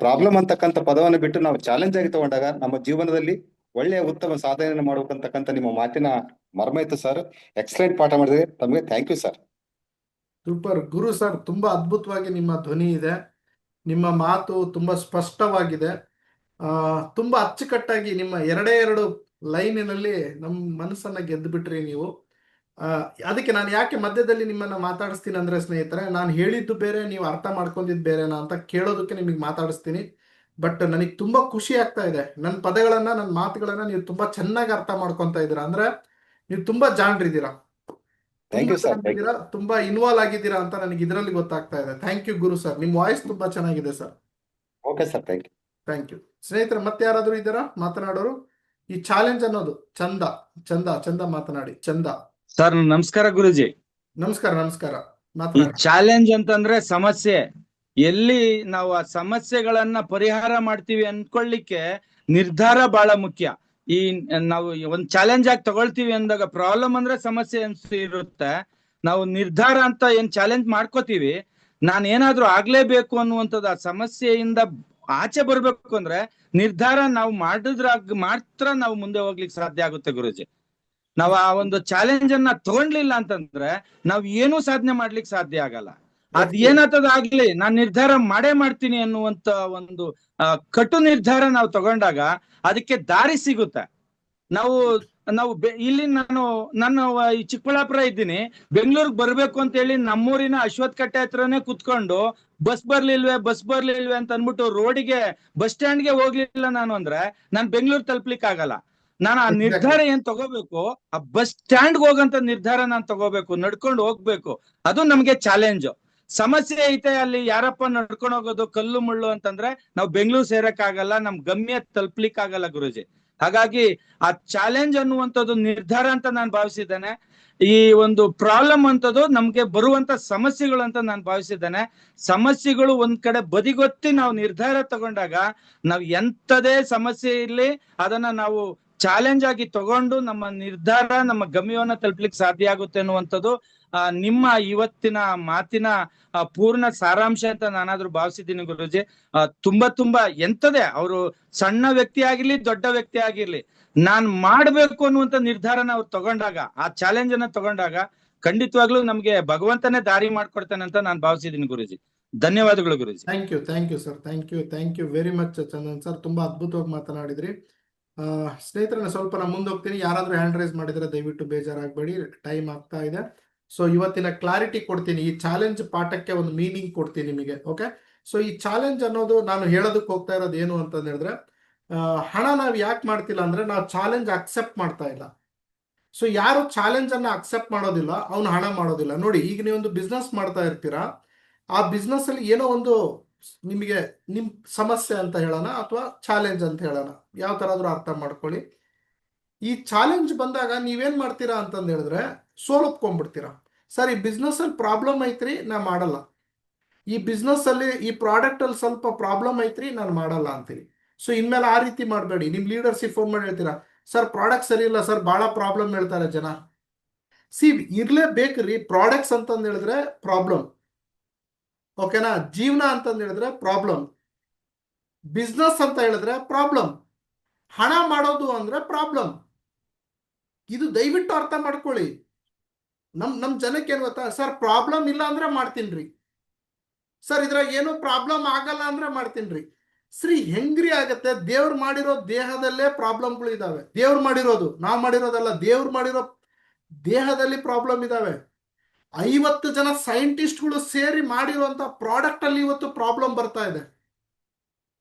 ಪ್ರಾಬ್ಲಮ್ ಅಂತಕ್ಕಂಥ ಪದವನ್ನು ಬಿಟ್ಟು ನಾವು ಚಾಲೆಂಜ್ ಆಗಿ ತಗೊಂಡಾಗ ನಮ್ಮ ಜೀವನದಲ್ಲಿ ಒಳ್ಳೆಯ ಉತ್ತಮ ಸಾಧನೆಯನ್ನು ಮಾಡ್ಬೇಕಂತಕ್ಕಂಥ ನಿಮ್ಮ ಮಾತಿನ ಮರ್ಮ ಇತ್ತು ಸರ್. ಎಕ್ಸಲೆಂಟ್ ಪಾಠ ಮಾಡಿದ್ರಿ, ತಮಗೆ ಥ್ಯಾಂಕ್ ಯು ಸರ್. ಸೂಪರ್ ಗುರು ಸರ್, ತುಂಬಾ ಅದ್ಭುತವಾಗಿ ನಿಮ್ಮ ಧ್ವನಿ ಇದೆ, ನಿಮ್ಮ ಮಾತು ತುಂಬಾ ಸ್ಪಷ್ಟವಾಗಿದೆ, ತುಂಬಾ ಅಚ್ಚುಕಟ್ಟಾಗಿ ನಿಮ್ಮ ಎರಡು ಲೈನಿನಲ್ಲಿ ನಮ್ಮ ಮನಸ್ಸನ್ನ ಗೆದ್ದು ಬಿಟ್ರಿ ನೀವು. ಅದಕ್ಕೆ ನಾನು ಯಾಕೆ ಮಧ್ಯದಲ್ಲಿ ನಿಮ್ಮನ್ನ ಮಾತಾಡಿಸ್ತೀನಿ ಅಂದ್ರೆ ಸ್ನೇಹಿತರೆ, ನಾನು ಹೇಳಿದ್ದು ಬೇರೆ, ನೀವು ಅರ್ಥ ಮಾಡ್ಕೊಂಡಿದ್ದು ಬೇರೆನಾ ಅಂತ ಕೇಳೋದಕ್ಕೆ ನಿಮಗೆ ಮಾತಾಡಿಸ್ತೀನಿ. ಬಟ್ ನನಗೆ ತುಂಬಾ ಖುಷಿ ಆಗ್ತಾ ಇದೆ. ನನ್ನ ಪದಗಳನ್ನ, ನನ್ನ ಮಾತುಗಳನ್ನ ನೀವು ತುಂಬಾ ಚೆನ್ನಾಗಿ ಅರ್ಥ ಮಾಡ್ಕೊಂತ ಇದ್ದೀರಾ. ಅಂದ್ರೆ ನೀವು ತುಂಬಾ ಜಾಣ್ರಿದ್ದೀರಾ, ತುಂಬಾ ಇನ್ವಾಲ್ವ್ ಆಗಿದ್ದೀರಾ ಅಂತ ನನಗೆ ಇದರಲ್ಲಿ ಗೊತ್ತಾಗ್ತಾ ಇದೆ. ಥ್ಯಾಂಕ್ ಯು ಗುರು ಸರ್, ನಿಮ್ ವಾಯ್ಸ್ ತುಂಬಾ ಚೆನ್ನಾಗಿದೆ sir. Okay sir, thank you. ಸ್ನೇಹಿತರೆ, ಮತ್ತೆ ಯಾರಾದ್ರೂ ಇದ್ದಾರಾ ಮಾತನಾಡೋರು? ಈ ಚಾಲೆಂಜ್ ಅನ್ನೋದು ಚಂದ ಮಾತನಾಡಿ. ಚಂದ ಸರ್ ನಮಸ್ಕಾರ ಗುರುಜಿ. ನಮಸ್ಕಾರ. ಈ ಚಾಲೆಂಜ್ ಅಂತಂದ್ರೆ ಸಮಸ್ಯೆ. ಎಲ್ಲಿ ನಾವು ಆ ಸಮಸ್ಯೆಗಳನ್ನ ಪರಿಹಾರ ಮಾಡ್ತೀವಿ ಅನ್ಕೊಳ್ಳಿಕ್ಕೆ ನಿರ್ಧಾರ ಬಹಳ ಮುಖ್ಯ. ಈ ನಾವು ಒಂದ್ ಚಾಲೆಂಜ್ ಆಗಿ ತಗೊಳ್ತೀವಿ ಅಂದಾಗ ಪ್ರಾಬ್ಲಮ್ ಅಂದ್ರೆ ಸಮಸ್ಯೆ ಇರುತ್ತೆ, ನಾವು ನಿರ್ಧಾರ ಅಂತ ಏನ್ ಚಾಲೆಂಜ್ ಮಾಡ್ಕೋತೀವಿ, ನಾನು ಏನಾದ್ರೂ ಆಗ್ಲೇಬೇಕು ಅನ್ನುವಂಥದ್ದು, ಆ ಸಮಸ್ಯೆಯಿಂದ ಆಚೆ ಬರ್ಬೇಕು ಅಂದ್ರೆ ನಿರ್ಧಾರ ನಾವು ಮಾತ್ರ ನಾವು ಮುಂದೆ ಹೋಗ್ಲಿಕ್ಕೆ ಸಾಧ್ಯ ಆಗುತ್ತೆ ಗುರುಜಿ. ನಾವು ಆ ಒಂದು ಚಾಲೆಂಜ್ ಅನ್ನ ತಗೊಂಡ್ಲಿಲ್ಲ ಅಂತಂದ್ರೆ ನಾವ್ ಏನೂ ಸಾಧನೆ ಮಾಡ್ಲಿಕ್ಕೆ ಸಾಧ್ಯ ಆಗಲ್ಲ. ಅದ್ ಏನಾಗ್ತದಾಗ್ಲಿ ನಾನ್ ನಿರ್ಧಾರ ಮಾಡೇ ಮಾಡ್ತೀನಿ ಅನ್ನುವಂತ ಒಂದು ಕಟು ನಿರ್ಧಾರ ನಾವು ತಗೊಂಡಾಗ ಅದಕ್ಕೆ ದಾರಿ ಸಿಗುತ್ತೆ. ನಾವು ಇಲ್ಲಿ ನಾನು ಈ ಚಿಕ್ಕಬಳ್ಳಾಪುರ ಇದ್ದೀನಿ, ಬೆಂಗಳೂರಿಗೆ ಬರ್ಬೇಕು ಅಂತ ಹೇಳಿ ನಮ್ಮೂರಿನ ಅಶ್ವತ್ಥ ಕಟ್ಟೆ ಹತ್ರನೇ ಕುತ್ಕೊಂಡು ಬಸ್ ಬರ್ಲಿಲ್ವೇ ಅಂತ ಅನ್ಬಿಟ್ಟು ರೋಡಿಗೆ ಬಸ್ ಸ್ಟ್ಯಾಂಡ್ಗೆ ಹೋಗ್ಲಿಲ್ಲ ನಾನು ಅಂದ್ರೆ ನಾನ್ ಬೆಂಗಳೂರು ತಲುಪ್ಲಿಕ್ಕೆ ಆಗಲ್ಲ. ನಾನು ಆ ನಿರ್ಧಾರ ಏನ್ ತಗೋಬೇಕು, ಆ ಬಸ್ ಸ್ಟ್ಯಾಂಡ್ ಹೋಗಂತ ನಿರ್ಧಾರ ನಾನು ತಗೋಬೇಕು, ನಡ್ಕೊಂಡು ಹೋಗ್ಬೇಕು. ಅದು ನಮ್ಗೆ ಚಾಲೆಂಜ್. ಸಮಸ್ಯೆ ಐತೆ ಅಲ್ಲಿ ಯಾರಪ್ಪ ನಡ್ಕೊಂಡು ಹೋಗೋದು ಕಲ್ಲು ಮುಳ್ಳು ಅಂತಂದ್ರೆ ನಾವು ಬೆಂಗಳೂರು ಸೇರಕ್ ಆಗಲ್ಲ, ನಮ್ ಗಮ್ಯ ತಲುಪ್ಲಿಕ್ ಆಗಲ್ಲ ಗುರುಜಿ. ಹಾಗಾಗಿ ಆ ಚಾಲೆಂಜ್ ಅನ್ನುವಂಥದ್ದು ನಿರ್ಧಾರ ಅಂತ ನಾನು ಭಾವಿಸಿದ್ದೇನೆ. ಈ ಒಂದು ಪ್ರಾಬ್ಲಮ್ ಅಂತದ್ದು ನಮ್ಗೆ ಬರುವಂತ ಸಮಸ್ಯೆಗಳು ಅಂತ ನಾನು ಭಾವಿಸಿದ್ದೇನೆ. ಸಮಸ್ಯೆಗಳು ಒಂದ್ ಕಡೆ ಬದಿಗೊತ್ತಿ ನಾವು ನಿರ್ಧಾರ ತಗೊಂಡಾಗ ನಾವ್ ಎಂತದೇ ಸಮಸ್ಯೆ ಇರ್ಲಿ ಅದನ್ನ ನಾವು ಚಾಲೆಂಜ್ ಆಗಿ ತಗೊಂಡು ನಮ್ಮ ನಿರ್ಧಾರ, ನಮ್ಮ ಗಮ್ಯವನ್ನ ತಲುಪಲಿಕ್ಕೆ ಸಾಧ್ಯ ಆಗುತ್ತೆ ಅನ್ನುವಂಥದ್ದು ನಿಮ್ಮ ಇವತ್ತಿನ ಮಾತಿನ ಪೂರ್ಣ ಸಾರಾಂಶ ಅಂತ ನಾನಾದ್ರೂ ಭಾವಿಸಿದ್ದೀನಿ ಗುರುಜಿ. ತುಂಬಾ ಎಂತದೇ ಅವರು ಸಣ್ಣ ವ್ಯಕ್ತಿ ಆಗಿರ್ಲಿ ದೊಡ್ಡ ವ್ಯಕ್ತಿ ಆಗಿರ್ಲಿ, ನಾನ್ ಮಾಡ್ಬೇಕು ಅನ್ನುವಂತ ನಿರ್ಧಾರನ ಅವ್ರು ತಗೊಂಡಾಗ, ಆ ಚಾಲೆಂಜ್ ಅನ್ನ ತಗೊಂಡಾಗ ಖಂಡಿತವಾಗ್ಲೂ ನಮ್ಗೆ ಭಗವಂತನೇ ದಾರಿ ಮಾಡ್ಕೊಡ್ತಾನೆ ಅಂತ ನಾನು ಭಾವಿಸಿದ್ದೀನಿ ಗುರುಜಿ. ಧನ್ಯವಾದಗಳು Guruji. Thank you sir, thank you very much Chandan sir, ತುಂಬಾ ಅದ್ಭುತವಾಗಿ ಮಾತನಾಡಿದ್ರಿ. ಸ್ನೇಹಿತರೆ, ಸ್ವಲ್ಪ ನಾನು ಮುಂದೆ ಹೋಗ್ತೀನಿ. ಯಾರಾದ್ರೂ ಹ್ಯಾಂಡ್ ರೈಸ್ ಮಾಡಿದ್ರೆ ದಯವಿಟ್ಟು ಬೇಜಾರಾಗಬೇಡಿ, ಟೈಮ್ ಆಗ್ತಾ ಇದೆ. ಸೊ ಇವತ್ತಿನ ಕ್ಲಾರಿಟಿ ಕೊಡ್ತೀನಿ, ಈ ಚಾಲೆಂಜ್ ಪಾಠಕ್ಕೆ ಒಂದು ಮೀನಿಂಗ್ ಕೊಡ್ತೀನಿ ನಿಮಗೆ. ಓಕೆ, ಸೊ ಈ ಚಾಲೆಂಜ್ ಅನ್ನೋದು ನಾನು ಹೇಳೋದಕ್ಕೆ ಹೋಗ್ತಾ ಇರೋದು ಏನು ಅಂತ ಹೇಳಿದ್ರೆ, ಹಣ ನಾವು ಯಾಕೆ ಮಾಡ್ತಿಲ್ಲ ಅಂದ್ರೆ ನಾವು ಚಾಲೆಂಜ್ ಅಕ್ಸೆಪ್ಟ್ ಮಾಡ್ತಾ ಇಲ್ಲ. ಸೊ ಯಾರು ಚಾಲೆಂಜ್ ಅನ್ನ ಅಕ್ಸೆಪ್ಟ್ ಮಾಡೋದಿಲ್ಲ ಅವನು ಹಣ ಮಾಡೋದಿಲ್ಲ. ನೋಡಿ, ಈಗ ನೀವೊಂದು ಬಿಸ್ನೆಸ್ ಮಾಡ್ತಾ ಇರ್ತೀರಾ, ಆ ಬಿಸ್ನೆಸ್ ಅಲ್ಲಿ ಏನೋ ಒಂದು ನಿಮಗೆ ನಿಮ್ ಸಮಸ್ಯೆ ಅಂತ ಹೇಳೋಣ ಅಥವಾ ಚಾಲೆಂಜ್ ಅಂತ ಹೇಳೋಣ, ಯಾವ ತರ ಆದ್ರೂ ಅರ್ಥ ಮಾಡ್ಕೊಳ್ಳಿ. ಈ ಚಾಲೆಂಜ್ ಬಂದಾಗ ನೀವೇನ್ ಮಾಡ್ತೀರಾ ಅಂತಂದು ಹೇಳಿದ್ರೆ ಸೋಲೊಪ್ಕೊಂಡ್ಬಿಡ್ತೀರಾ. ಸರ್, ಈ ಬಿಸ್ನೆಸ್ ಅಲ್ಲಿ ಪ್ರಾಬ್ಲಮ್ ಐತ್ರಿ, ನಾ ಮಾಡಲ್ಲ. ಈ ಬಿಸ್ನೆಸ್ ಅಲ್ಲಿ ಈ ಪ್ರಾಡಕ್ಟ್ ಅಲ್ಲಿ ಸ್ವಲ್ಪ ಪ್ರಾಬ್ಲಮ್ ಐತ್ರಿ, ನಾನು ಮಾಡಲ್ಲ ಅಂತೀರಿ. ಸೊ ಇನ್ಮೇಲೆ ಆ ರೀತಿ ಮಾಡಬೇಡಿ. ನಿಮ್ ಲೀಡರ್ಸಿಗೆ ಫೋನ್ ಮಾಡಿ ಹೇಳ್ತೀರಾ, ಸರ್ ಪ್ರಾಡಕ್ಟ್ ಸರಿ ಇಲ್ಲ ಸರ್, ಬಹಳ ಪ್ರಾಬ್ಲಮ್ ಹೇಳ್ತಾರೆ ಜನ. ಇರ್ಲೇಬೇಕ್ರಿ ಪ್ರಾಡಕ್ಟ್ಸ್ ಅಂತಂದು ಹೇಳಿದ್ರೆ ಪ್ರಾಬ್ಲಮ್, ಓಕೆನಾ? ಜೀವನ ಅಂತಂದು ಹೇಳಿದ್ರೆ ಪ್ರಾಬ್ಲಮ್, ಬಿಸ್ನೆಸ್ ಅಂತ ಹೇಳಿದ್ರೆ ಪ್ರಾಬ್ಲಮ್, ಹಣ ಮಾಡೋದು ಅಂದ್ರೆ ಪ್ರಾಬ್ಲಮ್. ಇದು ದಯವಿಟ್ಟು ಅರ್ಥ ಮಾಡ್ಕೊಳ್ಳಿ. ನಮ್ ಜನಕ್ಕೆ ಏನ್ ಗೊತ್ತಾ, ಸರ್ ಪ್ರಾಬ್ಲಮ್ ಇಲ್ಲ ಅಂದ್ರೆ ಮಾಡ್ತೀನ್ರಿ, ಸರ್ ಇದ್ರಾಗ ಏನು ಪ್ರಾಬ್ಲಮ್ ಆಗಲ್ಲ ಅಂದ್ರೆ ಮಾಡ್ತೀನ್ರಿ. ಹೆಂಗ್ರಿ ಆಗತ್ತೆ? ದೇವ್ರು ಮಾಡಿರೋ ದೇಹದಲ್ಲೇ ಪ್ರಾಬ್ಲಮ್ಗಳು ಇದಾವೆ. ದೇವ್ರು ಮಾಡಿರೋದು, ನಾವ್ ಮಾಡಿರೋದಲ್ಲ, ದೇವ್ರು ಮಾಡಿರೋ ದೇಹದಲ್ಲಿ ಪ್ರಾಬ್ಲಮ್ ಇದಾವೆ. 50 ಜನ ಸೈಂಟಿಸ್ಟ್ಗಳು ಸೇರಿ ಮಾಡಿರುವಂತ ಪ್ರಾಡಕ್ಟ್ ಅಲ್ಲಿ ಇವತ್ತು ಪ್ರಾಬ್ಲಮ್ ಬರ್ತಾ ಇದೆ.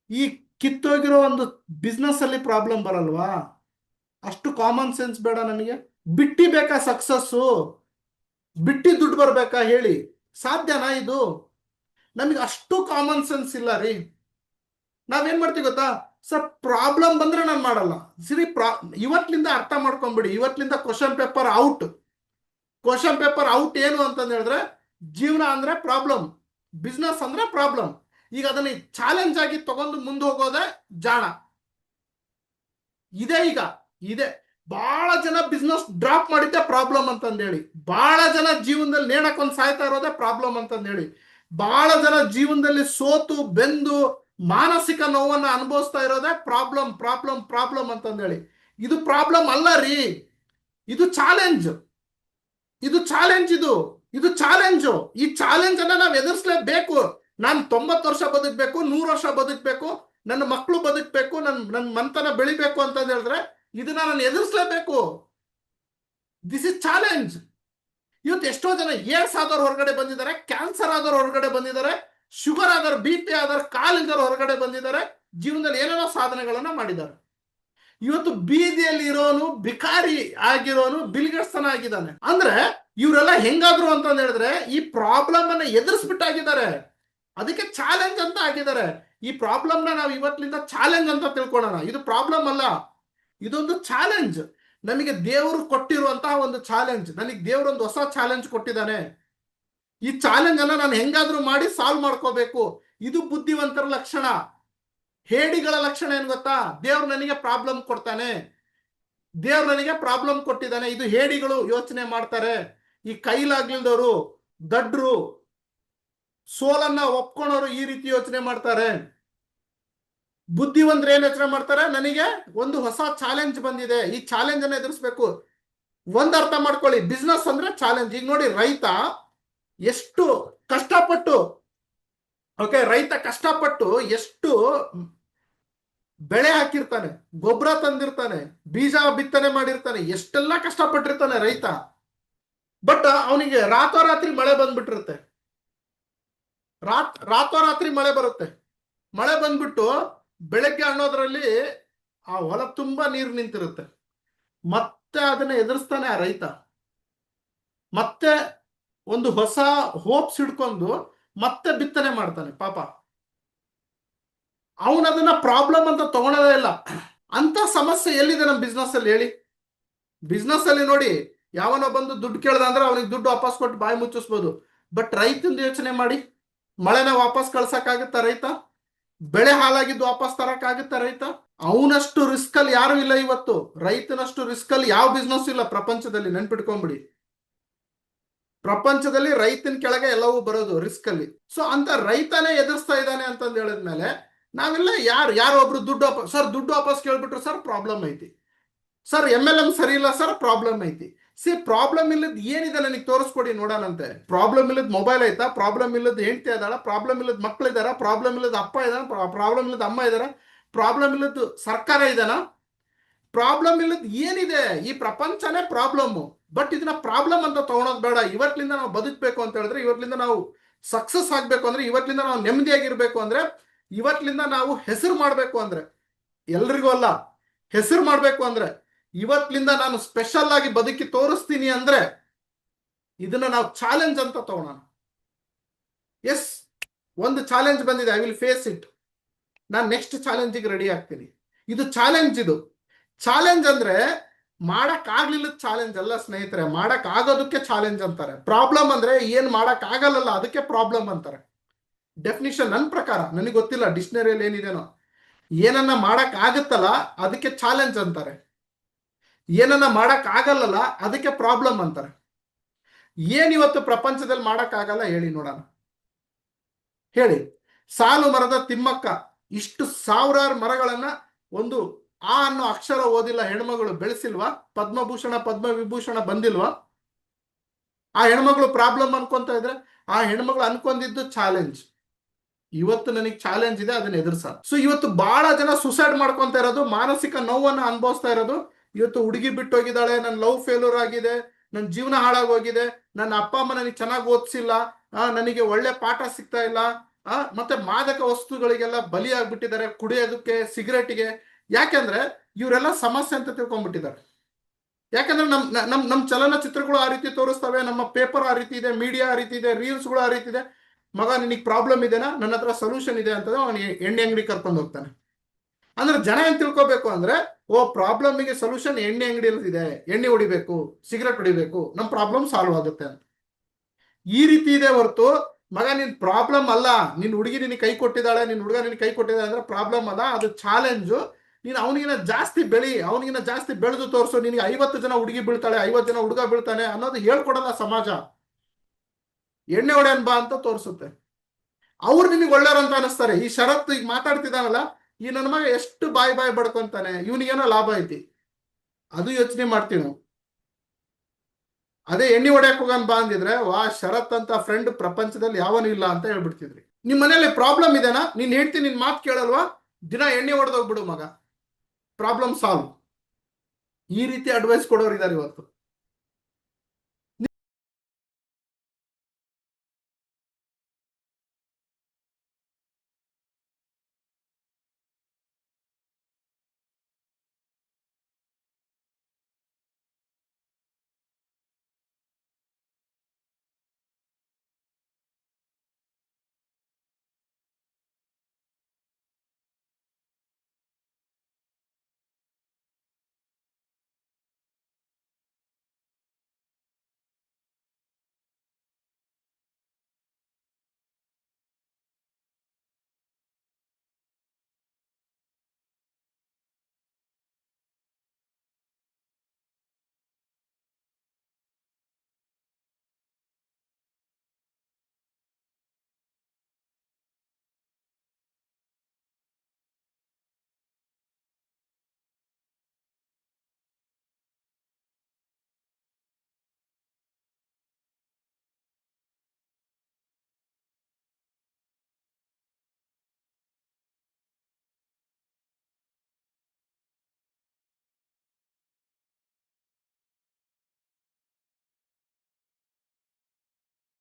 ಈ ಕಿತ್ತೋಗಿರೋ ಒಂದು ಬಿಸ್ನೆಸ್ ಅಲ್ಲಿ ಪ್ರಾಬ್ಲಮ್ ಬರಲ್ವಾ? ಅಷ್ಟು ಕಾಮನ್ ಸೆನ್ಸ್ ಬೇಡ ನಮಗೆ? ಬಿಟ್ಟಿ ಬೇಕಾ ಸಕ್ಸಸ್ಸು? ಬಿಟ್ಟಿ ದುಡ್ಡು ಬರ್ಬೇಕಾ ಹೇಳಿ? ಸಾಧ್ಯನಾ ಇದು? ನಮಗೆ ಅಷ್ಟು ಕಾಮನ್ ಸೆನ್ಸ್ ಇಲ್ಲ ರೀ. ನಾವೇನ್ ಮಾಡ್ತೀವಿ ಗೊತ್ತಾ, ಸರ್ ಪ್ರಾಬ್ಲಮ್ ಬಂದ್ರೆ ನಾನು ಮಾಡಲ್ಲ. ಇವತ್ತಿನಿಂದ ಅರ್ಥ ಮಾಡ್ಕೊಂಡ್ಬಿಡಿ, ಇವತ್ತಿನಿಂದ question paper out. Question paper out ಏನು ಅಂತಂದು ಹೇಳಿದ್ರೆ, ಜೀವನ ಅಂದ್ರೆ ಪ್ರಾಬ್ಲಮ್, ಬಿಸ್ನೆಸ್ ಅಂದ್ರೆ ಪ್ರಾಬ್ಲಮ್. ಈಗ ಅದನ್ನ ಚಾಲೆಂಜ್ ಆಗಿ ತಗೊಂಡು ಮುಂದೆ ಹೋಗೋದೇ ಜಾಣ. ಇದೆ ಬಹಳ ಜನ ಬಿಸ್ನೆಸ್ ಡ್ರಾಪ್ ಮಾಡಿದ್ದೆ ಪ್ರಾಬ್ಲಮ್ ಅಂತಂದೇಳಿ, ಬಹಳ ಜನ ಜೀವನದಲ್ಲಿ ನೇಣಕ್ಕೊಂದು ಸಾಯ್ತಾ ಇರೋದೇ ಪ್ರಾಬ್ಲಮ್ ಅಂತಂದೇಳಿ, ಬಹಳ ಜನ ಜೀವನದಲ್ಲಿ ಸೋತು ಬೆಂದು ಮಾನಸಿಕ ನೋವನ್ನ ಅನುಭವಿಸ್ತಾ ಇರೋದೇ ಪ್ರಾಬ್ಲಮ್ ಅಂತಂದೇಳಿ. ಇದು ಪ್ರಾಬ್ಲಮ್ ಅಲ್ಲ ರೀ, ಇದು ಚಾಲೆಂಜ್. ಇದು ಚಾಲೆಂಜು. ಈ ಚಾಲೆಂಜ್ ಅನ್ನ ನಾವು ಎದುರಿಸಲೇಬೇಕು. ನಾನು 90 ವರ್ಷ ಬದುಕಬೇಕು, 100 ವರ್ಷ ಬದುಕಬೇಕು, ನನ್ನ ಮಕ್ಕಳು ಬದುಕಬೇಕು, ನನ್ನ ಮಂತನ ಬೆಳಿಬೇಕು ಅಂತ ಹೇಳಿದ್ರೆ ಇದನ್ನ ನಾನು ಎದುರಿಸಲೇಬೇಕು. This is challenge. ಇವತ್ತು ಎಷ್ಟೋ ಜನ ಏಡ್ಸ್ ಆದವ್ರು ಹೊರಗಡೆ ಬಂದಿದ್ದಾರೆ, ಕ್ಯಾನ್ಸರ್ ಆದವ್ರು ಹೊರಗಡೆ ಬಂದಿದ್ದಾರೆ, ಶುಗರ್ ಆದವ್ರು, BP ಆದವ್ರು, ಕಾಲಿಲ್ದವ್ರು ಹೊರಗಡೆ ಬಂದಿದ್ದಾರೆ, ಜೀವನದಲ್ಲಿ ಏನೇನೋ ಸಾಧನೆಗಳನ್ನ ಮಾಡಿದ್ದಾರೆ. ಇವತ್ತು ಬೀದಿಯಲ್ಲಿ ಇರೋನು, ಬಿಕಾರಿ ಆಗಿರೋನು ಬಿಲ್ಗೇಟ್ಸನ ಆಗಿದ್ದಾನೆ. ಅಂದ್ರೆ ಇವರೆಲ್ಲ ಹೆಂಗಾದ್ರು ಅಂತ ಹೇಳಿದ್ರೆ ಈ ಪ್ರಾಬ್ಲಮ್ ಅನ್ನ ಎದುರಿಸ್ಬಿಟ್ಟಾಗಿದ್ದಾರೆ. ಅದಕ್ಕೆ ಚಾಲೆಂಜ್ ಅಂತ ಆಗಿದ್ದಾರೆ. ಈ ಪ್ರಾಬ್ಲಮ್ ನ ನಾವು ಇವತ್ತಿನಿಂದ ಚಾಲೆಂಜ್ ಅಂತ ತಿಳ್ಕೊಳ್ಳೋಣ. ಇದು ಪ್ರಾಬ್ಲಮ್ ಅಲ್ಲ, ಇದೊಂದು ಚಾಲೆಂಜ್. ನಮಗೆ ದೇವರು ಕೊಟ್ಟಿರುವಂತಹ ಒಂದು ಚಾಲೆಂಜ್. ನನಗೆ ದೇವರು ಒಂದು ಹೊಸ ಚಾಲೆಂಜ್ ಕೊಟ್ಟಿದ್ದಾನೆ. ಈ ಚಾಲೆಂಜ್ ಅನ್ನ ನಾನು ಹೆಂಗಾದ್ರೂ ಮಾಡಿ ಸಾಲ್ವ್ ಮಾಡ್ಕೋಬೇಕು. ಇದು ಬುದ್ಧಿವಂತರ ಲಕ್ಷಣ. ಹೇಡಿಗಳ ಲಕ್ಷಣ ಏನ್ ಗೊತ್ತಾ? ದೇವ್ರು ನನಗೆ ಪ್ರಾಬ್ಲಮ್ ಕೊಡ್ತಾನೆ, ದೇವ್ರು ನನಗೆ ಪ್ರಾಬ್ಲಮ್ ಕೊಟ್ಟಿದ್ದಾನೆ. ಇದು ಹೇಡಿಗಳು ಯೋಚನೆ ಮಾಡ್ತಾರೆ. ಈ ಕೈಲಾಗ್ಲಿಲ್ದವರು, ದಡ್ರು, ಸೋಲನ್ನ ಒಪ್ಕೊಂಡವರು ಈ ರೀತಿ ಯೋಚನೆ ಮಾಡ್ತಾರೆ. ಬುದ್ಧಿವಂತರು ಏನ್ ಯೋಚನೆ ಮಾಡ್ತಾರೆ, ನನಗೆ ಒಂದು ಹೊಸ ಚಾಲೆಂಜ್ ಬಂದಿದೆ, ಈ ಚಾಲೆಂಜ್ ಅನ್ನ ಎದುರಿಸ್ಬೇಕು. ಒಂದ್ ಅರ್ಥ ಮಾಡ್ಕೊಳ್ಳಿ, ಬಿಸ್ನೆಸ್ ಅಂದ್ರೆ ಚಾಲೆಂಜ್. ಈಗ ನೋಡಿ, ರೈತ ಎಷ್ಟು ಕಷ್ಟಪಟ್ಟು, ಓಕೆ, ರೈತ ಕಷ್ಟಪಟ್ಟು ಎಷ್ಟು ಬೆಳೆ ಹಾಕಿರ್ತಾನೆ, ಗೊಬ್ಬರ ತಂದಿರ್ತಾನೆ, ಬೀಜ ಬಿತ್ತನೆ ಮಾಡಿರ್ತಾನೆ, ಎಷ್ಟೆಲ್ಲ ಕಷ್ಟಪಟ್ಟಿರ್ತಾನೆ ರೈತ. ಬಟ್ ಅವನಿಗೆ ರಾತ್ರೋರಾತ್ರಿ ಮಳೆ ಬಂದ್ಬಿಟ್ಟಿರುತ್ತೆ. ರಾತ್ರೋರಾತ್ರಿ ಮಳೆ ಬರುತ್ತೆ. ಮಳೆ ಬಂದ್ಬಿಟ್ಟು ಬೆಳಗ್ಗೆ ಅನ್ನೋದ್ರಲ್ಲಿ ಆ ಹೊಲ ತುಂಬಾ ನೀರು ನಿಂತಿರುತ್ತೆ. ಮತ್ತೆ ಅದನ್ನ ಎದುರಿಸ್ತಾನೆ ಆ ರೈತ. ಮತ್ತೆ ಒಂದು ಹೊಸ ಹೋಪ್ಸ್ ಹಿಡ್ಕೊಂಡು ಮತ್ತೆ ಬಿತ್ತನೆ ಮಾಡ್ತಾನೆ. ಪಾಪ ಅವನದನ್ನ ಪ್ರಾಬ್ಲಮ್ ಅಂತ ತಗೊಳೋದೇ ಇಲ್ಲ. ಅಂತ ಸಮಸ್ಯೆ ಎಲ್ಲಿದೆ ನಮ್ಮ ಬಿಸ್ನೆಸ್ ಅಲ್ಲಿ ಹೇಳಿ? ಬಿಸ್ನೆಸ್ ಅಲ್ಲಿ ನೋಡಿ, ಯಾವನೋ ಬಂದು ದುಡ್ಡು ಕೇಳ್ದ ಅಂದ್ರೆ ಅವನಿಗೆ ದುಡ್ಡು ವಾಪಸ್ ಕೊಟ್ಟು ಬಾಯಿ ಮುಚ್ಚಿಸ್ಬೋದು. ಬಟ್ ರೈತಂದು ಯೋಚನೆ ಮಾಡಿ, ಮಳೆನ ವಾಪಸ್ ಕಳ್ಸಕ್ಕಾಗುತ್ತಾ ರೈತ? ಬೆಳೆ ಹಾಳಾಗಿದ್ದು ವಾಪಸ್ ತರಕ್ಕಾಗುತ್ತಾ ರೈತ? ಅವನಷ್ಟು ರಿಸ್ಕ್ ಅಲ್ಲಿ ಯಾರು ಇಲ್ಲ ಇವತ್ತು. ರೈತನಷ್ಟು ರಿಸ್ಕ್ ಅಲ್ಲಿ ಯಾವ ಬಿಸ್ನೆಸ್ ಇಲ್ಲ ಪ್ರಪಂಚದಲ್ಲಿ, ನೆನ್ಪಿಟ್ಕೊಂಡ್ಬಿಡಿ. ಪ್ರಪಂಚದಲ್ಲಿ ರೈತನ ಕೆಳಗೆ ಎಲ್ಲವೂ ಬರೋದು ರಿಸ್ಕ್ ಅಲ್ಲಿ. ಸೊ ಅಂತ ರೈತನೇ ಎದುರಿಸ್ತಾ ಇದ್ದಾನೆ ಅಂತಂದು ಹೇಳಿದ್ಮೇಲೆ ನಾವೆಲ್ಲ ಯಾರು ಒಬ್ರು ದುಡ್ಡು ವಾಪಸ್ ಕೇಳ್ಬಿಟ್ರು, ಸರ್ ಪ್ರಾಬ್ಲಮ್ ಐತಿ, ಸರ್ MLM ಸರಿ ಇಲ್ಲ ಸರ್, ಪ್ರಾಬ್ಲಮ್ ಐತಿ. ಪ್ರಾಬ್ಲಮ್ ಇಲ್ಲದ್ ಏನಿದೆ ನನಗೆ ತೋರಿಸ್ಕೊಡಿ ನೋಡೋಣಂತೆ. ಪ್ರಾಬ್ಲಮ್ ಇಲ್ಲದ ಮೊಬೈಲ್ ಐತಾ? ಪ್ರಾಬ್ಲಮ್ ಇಲ್ಲದ ಹೆಂಡತಿ ಇದಾಳ? ಪ್ರಾಬ್ಲಮ್ ಇಲ್ಲದ ಮಕ್ಳು ಇದಾರ? ಪ್ರಾಬ್ಲಮ್ ಇಲ್ಲದ ಅಪ್ಪ ಇದಾನ? ಪ್ರಾಬ್ಲಮ್ ಇಲ್ಲದ ಅಮ್ಮ ಇದಾರ? ಪ್ರಾಬ್ಲಮ್ ಇಲ್ಲದ ಸರ್ಕಾರ ಇದಾನ? ಪ್ರಾಬ್ಲಮ್ ಇಲ್ಲದ ಏನಿದೆ? ಈ ಪ್ರಪಂಚನೇ ಪ್ರಾಬ್ಲಮ್. ಬಟ್ ಇದನ್ನ ಪ್ರಾಬ್ಲಮ್ ಅಂತ ತಗೊಳೋದು ಬೇಡ. ಇವತ್ತಿನಿಂದ ನಾವು ಬದುಕಬೇಕು ಅಂತ ಹೇಳಿದ್ರೆ, ಇವತ್ತಿನಿಂದ ನಾವು ಸಕ್ಸಸ್ ಆಗ್ಬೇಕು ಅಂದ್ರೆ, ಇವತ್ತಿನಿಂದ ನಾವು ನೆಮ್ಮದಿಯಾಗಿರ್ಬೇಕು ಅಂದ್ರೆ, ಇವತ್ತಿನಿಂದ ನಾವು ಹೆಸರು ಮಾಡ್ಬೇಕು ಅಂದ್ರೆ, ಎಲ್ರಿಗೂ ಅಲ್ಲ, ಹೆಸರು ಮಾಡ್ಬೇಕು ಅಂದ್ರೆ, ಇವತ್ತಿನಿಂದ ನಾನು ಸ್ಪೆಷಲ್ ಆಗಿ ಬದುಕಿ ತೋರಿಸ್ತೀನಿ ಅಂದ್ರೆ, ಇದನ್ನ ನಾವು ಚಾಲೆಂಜ್ ಅಂತ ತಗೋಣ. ಎಸ್, ಒಂದು ಚಾಲೆಂಜ್ ಬಂದಿದೆ, ಐ ವಿಲ್ ಫೇಸ್ ಇಟ್. ನಾನು ನೆಕ್ಸ್ಟ್ ಚಾಲೆಂಜಿಗೆ ರೆಡಿ ಆಗ್ತೀನಿ. ಇದು ಚಾಲೆಂಜ್. ಇದು ಚಾಲೆಂಜ್ ಅಂದ್ರೆ ಮಾಡಕ್ ಆಗ್ಲಿಲ್ಲ ಚಾಲೆಂಜ್ ಅಲ್ಲ ಸ್ನೇಹಿತರೆ, ಮಾಡಕ್ ಆಗೋದಕ್ಕೆ ಚಾಲೆಂಜ್ ಅಂತಾರೆ. ಪ್ರಾಬ್ಲಮ್ ಅಂದ್ರೆ ಏನ್ ಮಾಡಕ್ ಆಗಲ್ಲ ಅದಕ್ಕೆ ಪ್ರಾಬ್ಲಮ್ ಅಂತಾರೆ. ಡೆಫಿನಿಷನ್ ನನ್ನ ಪ್ರಕಾರ, ನನಗೆ ಗೊತ್ತಿಲ್ಲ ಡಿಕ್ಷನರಿಯಲ್ಲಿ ಏನಿದೆನೋ. ಏನನ್ನ ಮಾಡಕ್ ಆಗುತ್ತಲ್ಲ ಅದಕ್ಕೆ ಚಾಲೆಂಜ್ ಅಂತಾರೆ, ಏನನ್ನ ಮಾಡಕ್ ಆಗಲ್ಲ ಅದಕ್ಕೆ ಪ್ರಾಬ್ಲಮ್ ಅಂತಾರೆ. ಏನಿವತ್ತು ಪ್ರಪಂಚದಲ್ಲಿ ಮಾಡಕ್ ಆಗಲ್ಲ ಹೇಳಿ ನೋಡೋಣ, ಹೇಳಿ. ಸಾಲು ಮರದ ತಿಮ್ಮಕ್ಕ ಇಷ್ಟು ಸಾವಿರಾರು ಮರಗಳನ್ನ ಒಂದು ಆ ಅನ್ನೋ ಅಕ್ಷರ ಓದಿಲ್ಲ ಹೆಣ್ಮಗಳು ಬೆಳೆಸಿಲ್ವಾ? ಪದ್ಮಭೂಷಣ ಪದ್ಮವಿಭೂಷಣ ಬಂದಿಲ್ವಾ? ಆ ಹೆಣ್ಮಗಳು ಪ್ರಾಬ್ಲಮ್ ಅನ್ಕೊಂತ ಇದ್ರೆ, ಆ ಹೆಣ್ಮಗಳು ಅನ್ಕೊಂಡಿದ್ದು ಚಾಲೆಂಜ್. ಇವತ್ತು ನನಗೆ ಚಾಲೆಂಜ್ ಇದೆ, ಅದನ್ನ ಎದುರ್ಸ. ಸೊ ಇವತ್ತು ಬಹಳ ಜನ ಸುಸೈಡ್ ಮಾಡ್ಕೊಂತ ಇರೋದು, ಮಾನಸಿಕ ನೋವನ್ನ ಅನುಭವಿಸ್ತಾ ಇರೋದು. ಇವತ್ತು ಹುಡುಗಿ ಬಿಟ್ಟು ಹೋಗಿದ್ದಾಳೆ, ನನ್ನ ಲವ್ ಫೇಲ್ಯೂರ್ ಆಗಿದೆ, ನನ್ನ ಜೀವನ ಹಾಳಾಗೋಗಿದೆ, ನನ್ನ ಅಪ್ಪ ಅಮ್ಮ ನನಗೆ ಚೆನ್ನಾಗಿ ಓದಿಸಿಲ್ಲ, ನನಗೆ ಒಳ್ಳೆ ಪಾಠ ಸಿಗ್ತಾ ಇಲ್ಲ, ಮತ್ತೆ ಮಾದಕ ವಸ್ತುಗಳಿಗೆಲ್ಲ ಬಲಿ ಆಗ್ಬಿಟ್ಟಿದ್ದಾರೆ, ಕುಡಿಯೋದಕ್ಕೆ, ಸಿಗರೇಟಿಗೆ. ಯಾಕೆಂದ್ರೆ ಇವರೆಲ್ಲ ಸಮಸ್ಯೆ ಅಂತ ತಿಳ್ಕೊಂಡ್ಬಿಟ್ಟಿದ್ದಾರೆ. ಯಾಕಂದ್ರೆ ನಮ್ ಚಲನಚಿತ್ರಗಳು ಆ ರೀತಿ ತೋರಿಸ್ತವೆ, ನಮ್ಮ ಪೇಪರ್ ಆ ರೀತಿ ಇದೆ, ಮೀಡಿಯಾ ಆ ರೀತಿ ಇದೆ, ರೀಲ್ಸ್ಗಳು ಆ ರೀತಿ ಇದೆ. ಮಗ ನಿನಗೆ ಪ್ರಾಬ್ಲಮ್ ಇದೆನಾ, ನನ್ನ ಹತ್ರ ಸೊಲ್ಯೂಷನ್ ಇದೆ ಅಂತಂದ್ರೆ ಅವನಿಗೆ ಎಣ್ಣೆ ಅಂಗಡಿ ಕರ್ಕೊಂಡು ಹೋಗ್ತಾನೆ. ಅಂದ್ರೆ ಜನ ಏನ್ ತಿಳ್ಕೊಬೇಕು ಅಂದ್ರೆ, ಓ ಪ್ರಾಬ್ಲಮ್ಗೆ ಸೊಲ್ಯೂಷನ್ ಎಣ್ಣೆ ಅಂಗಡಿಯಲ್ಲಿ ಇದೆ, ಎಣ್ಣೆ ಹೊಡಿಬೇಕು, ಸಿಗರೇಟ್ ಹೊಡಿಬೇಕು, ನಮ್ ಪ್ರಾಬ್ಲಮ್ ಸಾಲ್ವ್ ಆಗುತ್ತೆ ಅಂತ. ಈ ರೀತಿ ಇದೆ ಹೊರತು, ಮಗ ನಿನ್ ಪ್ರಾಬ್ಲಮ್ ಅಲ್ಲ, ನಿನ್ ಹುಡುಗಿ ನಿನಗೆ ಕೈ ಕೊಟ್ಟಿದ್ದಾಳೆ, ನಿನ್ ಹುಡುಗ ನಿನಗೆ ಕೈ ಕೊಟ್ಟಿದ್ದಾಳೆ ಅಂದ್ರೆ ಪ್ರಾಬ್ಲಮ್ ಅಲ್ಲ, ಅದು ಚಾಲೆಂಜು. ನೀನು ಅವನಿಗಿನ ಜಾಸ್ತಿ ಬೆಳಿ, ಅವನಿಗಿನ ಜಾಸ್ತಿ ಬೆಳೆದು ತೋರಿಸು. ನಿನಗೆ 50 ಜನ ಹುಡುಗಿ ಬೀಳ್ತಾಳೆ, 50 ಜನ ಹುಡುಗ ಬೀಳ್ತಾನೆ ಅನ್ನೋದು ಹೇಳ್ಕೊಡಲ್ಲ ಸಮಾಜ. ಎಣ್ಣೆ ಹೊಡೆಯನ್ ಬಾ ಅಂತ ತೋರಿಸುತ್ತೆ. ಅವ್ರು ನಿನಗೆ ಒಳ್ಳೆಯವ್ರು ಅಂತ ಅನಿಸ್ತಾರೆ. ಈ ಶರತ್ ಈಗ ಮಾತಾಡ್ತಿದ್ದಾನಲ್ಲ, ಈ ನನ್ನ ಮಗ ಎಷ್ಟು ಬಾಯಿ ಬಡ್ಕೊಂತಾನೆ, ಇವನಿಗೇನೋ ಲಾಭ ಐತಿ, ಅದು ಯೋಚನೆ ಮಾಡ್ತೀವಿ ನಾವು. ಅದೇ ಎಣ್ಣೆ ಹೊಡೆಯಕ್ ಹೋಗನ್ ಬಾ ಅಂದಿದ್ರೆ, ವಾ ಶರತ್ ಅಂತ ಫ್ರೆಂಡ್ ಪ್ರಪಂಚದಲ್ಲಿ ಯಾವನು ಇಲ್ಲ ಅಂತ ಹೇಳ್ಬಿಡ್ತಿದ್ರಿ. ನಿಮ್ ಮನೇಲಿ ಪ್ರಾಬ್ಲಮ್ ಇದೆನಾ, ನೀನ್ ಹೇಳ್ತೀನಿ, ನಿನ್ ಮಾತು ಕೇಳಲ್ವಾ, ದಿನ ಎಣ್ಣೆ ಹೊಡೆದೋಗ್ಬಿಡು ಮಗ, ಪ್ರಾಬ್ಲಮ್ ಸಾಲ್ವ್. ಈ ರೀತಿ ಅಡ್ವೈಸ್ ಕೊಡೋರು ಇದ್ದಾರೆ ಇವತ್ತು.